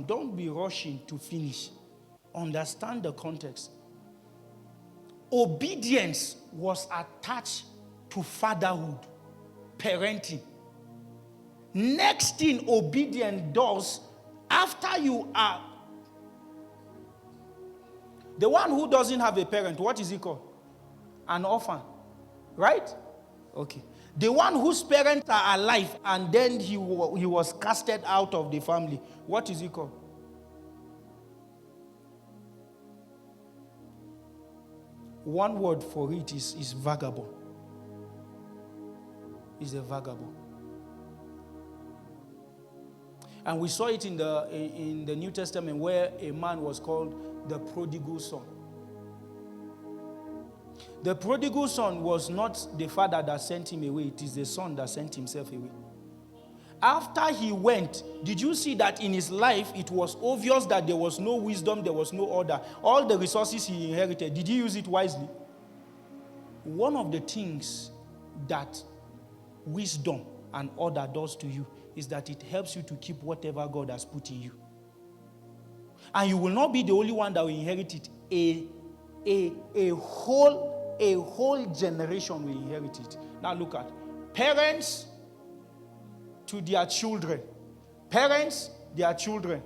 don't be rushing to finish. Understand the context. Obedience was attached to fatherhood, parenting. Next thing obedience does, after you are the one who doesn't have a parent, what is he called? An orphan. Right? Okay. The one whose parents are alive and then he was casted out of the family, what is he called? One word for it is vagabond. Is a vagabond. And we saw it in the New Testament where a man was called the prodigal son. The prodigal son was not the father that sent him away. It is the son that sent himself away. After he went, did you see that in his life, it was obvious that there was no wisdom, there was no order. All the resources he inherited, did he use it wisely? One of the things that wisdom and order does to you is that it helps you to keep whatever God has put in you. And you will not be the only one that will inherit it. A whole generation will inherit it. Now look at parents to their children. Parents, their children.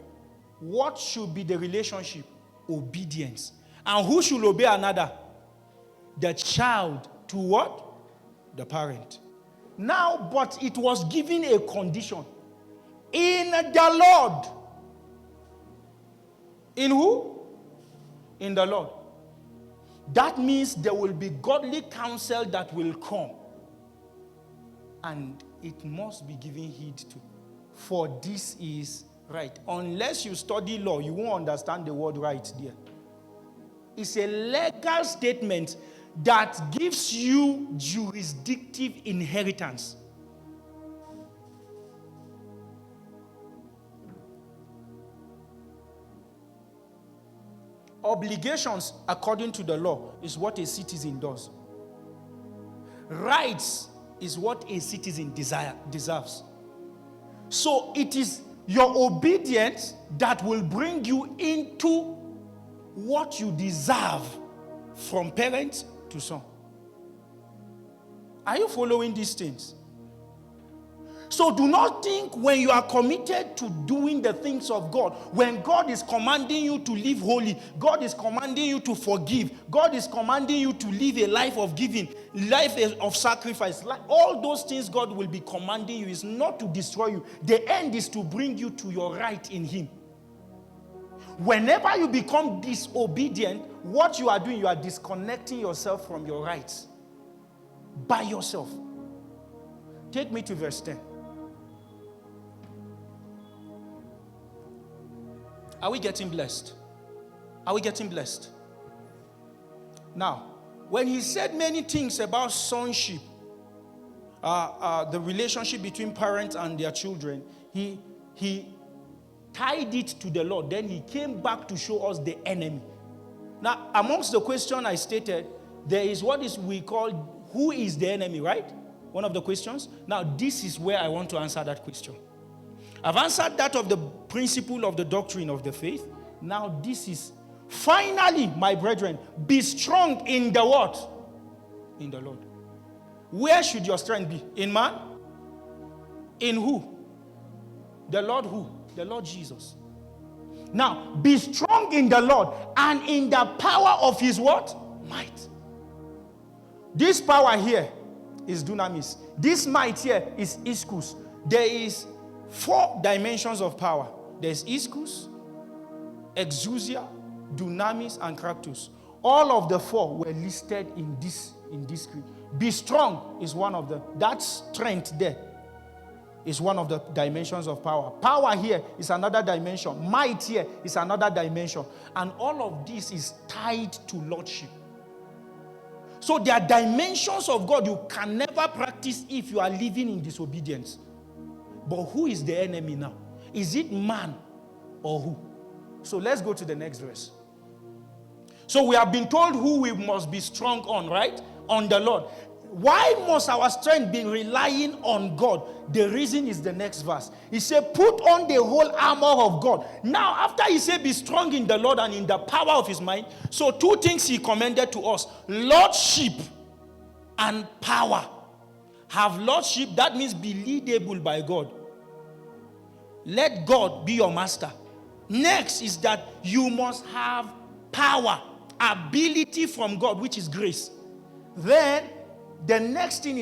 What should be the relationship? Obedience. And who should obey another? The child to what? The parent. Now, but it was given a condition. In the Lord. In who? In the Lord. That means there will be godly counsel that will come. And it must be given heed to. For this is right. Unless you study law, you won't understand the word right there. It's a legal statement that gives you jurisdictive inheritance. Obligations, according to the law, is what a citizen does. Rights is what a citizen deserves. So it is your obedience that will bring you into what you deserve from parent to son. Are you following these things? So do not think when you are committed to doing the things of God, when God is commanding you to live holy, God is commanding you to forgive, God is commanding you to live a life of giving, life of sacrifice, all those things God will be commanding you is not to destroy you. The end is to bring you to your right in Him. Whenever you become disobedient, what you are doing, you are disconnecting yourself from your rights by yourself. Take me to verse 10. Are we getting blessed? Are we getting blessed? Now, when he said many things about sonship, the relationship between parents and their children, he tied it to the Lord. Then he came back to show us the enemy. Now, amongst the question I stated, there is what is we call, who is the enemy, right? One of the questions. Now, this is where I want to answer that question. I've answered that of the principle of the doctrine of the faith. Now, this is, finally, my brethren, be strong in the what? In the Lord. Where should your strength be? In man? In who? The Lord who? The Lord Jesus. Now, be strong in the Lord and in the power of His what? Might. This power here is dunamis. This might here is ischus. There is 4 dimensions of power. There's ischus, exousia, dunamis, and kratos. All of the 4 were listed in this script. Be strong is one of them. That strength there is one of the dimensions of power. Power here is another dimension. Might here is another dimension. And all of this is tied to lordship. So there are dimensions of God you can never practice if you are living in disobedience. But who is the enemy now? Is it man or who? So let's go to the next verse. So we have been told who we must be strong on, right? On the Lord. why must our strength be relying on God? The reason is the next verse. He said, put on the whole armor of God. Now, after he said, be strong in the Lord and in the power of his might, so two things he commended to us: lordship and power. Have lordship, that means be leadable by God. Let God be your master. Next is that you must have power, ability from God, which is grace. Then the next thing is